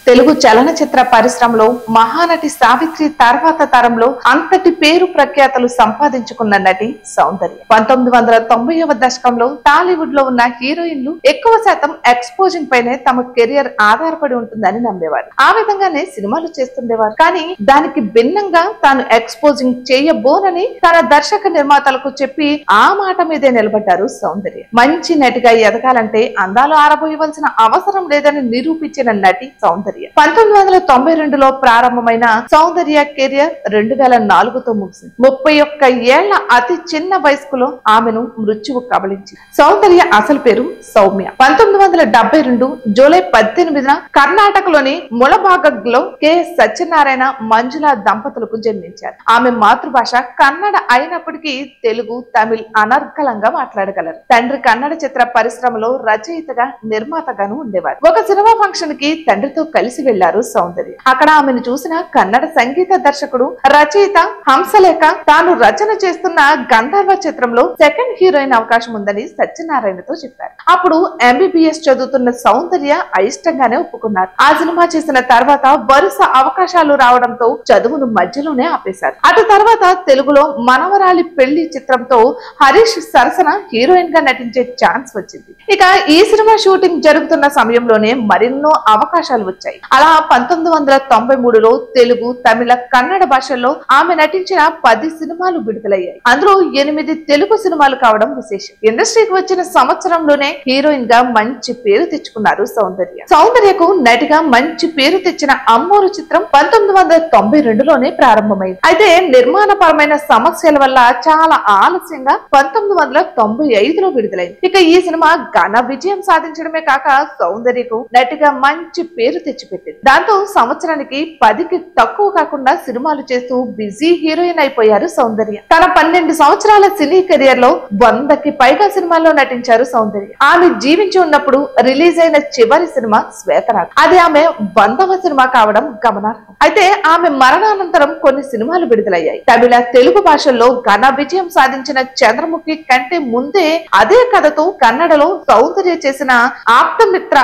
తెలుగు చలనచిత్ర పరిశ్రమలో మహానటి సావిత్రి తర్వాత తరంలో అంతటి పేరు ప్రఖ్యాతలు సంపాదించుకున్న నటి సౌందర్య 1990వ దశకంలో టాలీవుడ్ లో ఉన్న హీరోయిన్లు ఎక్కువ శాతం ఎక్స్పోజింగ్ పైనే తమ కెరియర్ ఆధారపడి ఉంటుందని నమ్మేవారు. ఆ విధంగానే సినిమాలు చేస్తుండేవారు. కానీ దానికి భిన్నంగా తాను ఎక్స్పోజింగ్ చేయబోనని తన దర్శక నిర్మాతలకు చెప్పి ఆ మాట మీదే నిలబడ్డారు సౌందర్య. మంచి నటిగా ఎదగాలంటే అందాలు ఆరబోయవలసిన అవసరం లేదని నిరూపించిన నటి సౌందర్య. 1992లో ప్రారంభమైన సౌందర్య కెరియర్ 2004తో ముగిసింది. 31 ఏళ్ల అతి చిన్న వయస్కులో ఆమెను మృత్యువు కబళించింది. సౌందర్య అసలు పేరు సౌమ్య. 1972 జూలై 18న కర్ణాటకలోని ముళబాగలో కె సత్యనారాయణ మంజుల దంపతులకు జన్మించారు. ఆమె మాతృభాష కన్నడ అయినప్పటికీ తెలుగు తమిళ్ అనర్గళంగా మాట్లాడగలరు. తండ్రి కన్నడ చిత్ర పరిశ్రమలో రచయితగా నిర్మాతగాను ఉండేవారు. ఒక సినిమా ఫంక్షన్ కి తండ్రితో కలిసి వెళ్లారు సౌందర్య. అక్కడ ఆమెను చూసిన కన్నడ సంగీత దర్శకుడు రచయిత హంసలేఖ తాను రచన చేస్తున్న గంధర్వ చిత్రంలో సెకండ్ హీరోయిన్ అవకాశం ఉందని సత్యనారాయణతో చెప్పారు. అప్పుడు MBBS చదువుతున్న సౌందర్య అయిష్టంగానే ఒప్పుకున్నారు. ఆ సినిమా చేసిన తర్వాత వరుస అవకాశాలు రావడంతో చదువును మధ్యలోనే ఆపేశారు. అటు తర్వాత తెలుగులో మనవరాలి పెళ్లి చిత్రంతో హరీష్ సరసన హీరోయిన్ గా నటించే ఛాన్స్ వచ్చింది. ఇక ఈ సినిమా షూటింగ్ జరుగుతున్న సమయంలోనే మరెన్నో అవకాశాలు వచ్చాయి. అలా 1993లో తెలుగు తమిళ కన్నడ భాషల్లో ఆమె నటించిన 10 సినిమాలు విడుదలయ్యాయి. అందులో 8 తెలుగు సినిమాలు కావడం విశేషం. ఇండస్ట్రీకి వచ్చిన సంవత్సరంలోనే హీరోయిన్ గా మంచి పేరు తెచ్చుకున్నారు సౌందర్య. సౌందర్యకు నటిగా మంచి పేరు తెచ్చిన అమ్మోరు చిత్రం 1992లోనే ప్రారంభమైంది. అయితే నిర్మాణపరమైన సమస్యల వల్ల చాలా ఆలస్యంగా 1995లో విడుదలైంది. ఇక ఈ సినిమా ఘన విజయం సాధించడమే కాక సౌందర్యకు నటిగా మంచి పేరు తెచ్చిపెట్టింది. దాంతో సంవత్సరానికి 10కి తక్కువ కాకుండా సినిమాలు చేస్తూ బిజీ హీరోయిన్ అయిపోయారు సౌందర్య. తన 12 సంవత్సరాల సినీ కెరియర్ లో 100కి పైగా సినిమాల్లో నటించారు సౌందర్య. ఆమె జీవించి ఉన్నప్పుడు రిలీజ్ అయిన చివరి సినిమా శ్వేతరాగం. అది ఆమె 100వ సినిమా కావడం గమనార్హం. అయితే ఆమె మరణానంతరం కొన్ని సినిమాలు విడుదలయ్యాయి. తమిళ తెలుగు భాషల్లో ఘన విజయం సాధించిన చంద్రముఖి కంటే ముందే అదే కథతో కన్నడలో సౌందర్య చేసిన ఆప్తమిత్ర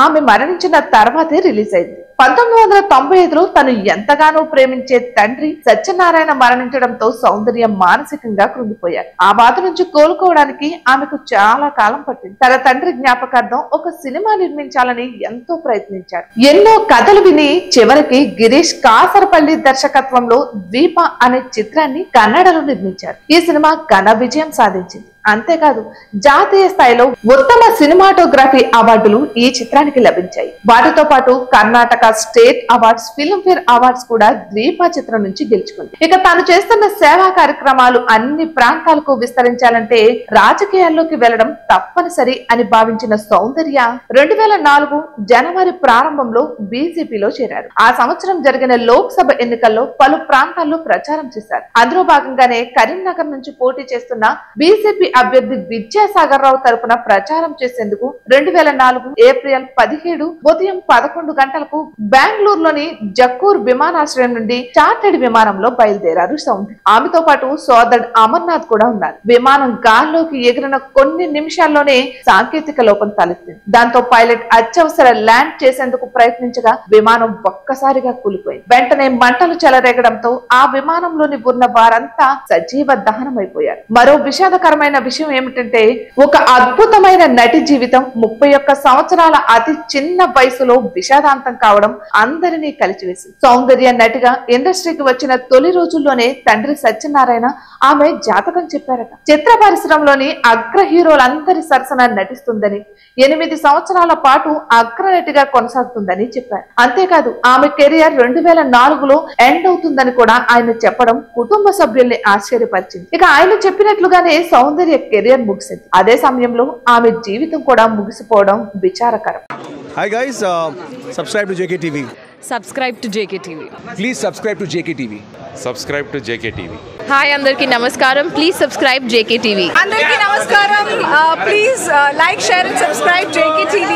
ఆమె మరణించిన తర్వాతే రిలీజ్ అయింది. 1995లో తను ఎంతగానో ప్రేమించే తండ్రి సత్యనారాయణ మరణించడంతో సౌందర్య మానసికంగా కృంగిపోయారు. ఆ బాధ నుంచి కోలుకోవడానికి ఆమెకు చాలా కాలం పట్టింది. తన తండ్రి జ్ఞాపకార్థం ఒక సినిమా నిర్మించాలని ఎంతో ప్రయత్నించారు. ఎన్నో కథలు విని చివరికి గిరీష్ కాసరపల్లి దర్శకత్వంలో ద్వీప అనే చిత్రాన్ని కన్నడలో నిర్మించారు. ఈ సినిమా ఘన విజయం సాధించింది. అంతేకాదు జాతీయ స్థాయిలో ఉత్తమ సినిమాటోగ్రఫీ అవార్డులు ఈ చిత్రానికి లభించాయి. వాటితో పాటు Karnataka state awards, Filmfare awards కూడా ద్వీప చిత్రం నుంచి గెలుచుకుంది. ఇక తాను చేస్తున్న సేవా కార్యక్రమాలు అన్ని ప్రాంతాలకు విస్తరించాలంటే రాజకీయాల్లోకి వెళ్లడం తప్పనిసరి అని భావించిన సౌందర్య 2004 జనవరి ప్రారంభంలో బీజేపీలో చేరారు. ఆ సంవత్సరం జరిగిన లోక్సభ ఎన్నికల్లో పలు ప్రాంతాల్లో ప్రచారం చేశారు. అందులో భాగంగానే కరీంనగర్ నుంచి పోటీ చేస్తున్న బీజేపీ అభ్యర్థి విద్యాసాగర్ రావు తరపున ప్రచారం చేసేందుకు 2004 ఏప్రిల్ 17 ఉదయం 11 గంటలకు బెంగళూరులోని జక్కూర్ విమానాశ్రయం నుండి చార్టెడ్ విమానంలో బయలుదేరారు సౌందర్య. ఆమెతో పాటు సోదరుడు అమర్నాథ్ కూడా ఉన్నారు. విమానం గాల్లోకి ఎగిరిన కొన్ని నిమిషాల్లోనే సాంకేతిక లోపం తలెత్తింది. దాంతో పైలట్ అత్యవసర ల్యాండ్ చేసేందుకు ప్రయత్నించగా విమానం ఒక్కసారిగా కూలిపోయింది. వెంటనే మంటలు చెలరేగడంతో ఆ విమానంలోని ఉన్న వారంతా సజీవ దహనమైపోయారు. మరో విషాదకరమైన విషయం ఏమిటంటే ఒక అద్భుతమైన నటి జీవితం 31 సంవత్సరాల అతి చిన్న వయసులో విషాదాంతం కావడం అందరినీ కలిచివేసింది. సౌందర్య నటిగా ఇండస్ట్రీకి వచ్చిన తొలి రోజుల్లోనే తండ్రి సత్యనారాయణ ఆమె జాతకం చెప్పారట. చిత్ర పరిశ్రమలోని అగ్ర హీరోలందరి సరసన నటిస్తుందని, 8 సంవత్సరాల పాటు అగ్ర నటిగా కొనసాగుతుందని చెప్పారు. అంతేకాదు ఆమె కెరియర్ 2004లో ఎండ్ అవుతుందని కూడా ఆయన చెప్పడం కుటుంబ సభ్యుల్ని ఆశ్చర్యపరిచింది. ఇక ఆయన చెప్పినట్లుగానే సౌందర్య కెరియర్ ముగిసింది. అదే సమయంలో ఆమె జీవితం కూడా ముగిసిపోవడం విచారకరం. Hi guys, subscribe to JKTV. Subscribe to JKTV. Please subscribe to JKTV. Subscribe to JKTV. Hi andarki namaskaram. Please subscribe JKTV. Andarki namaskaram. Please like, share and subscribe JKTV.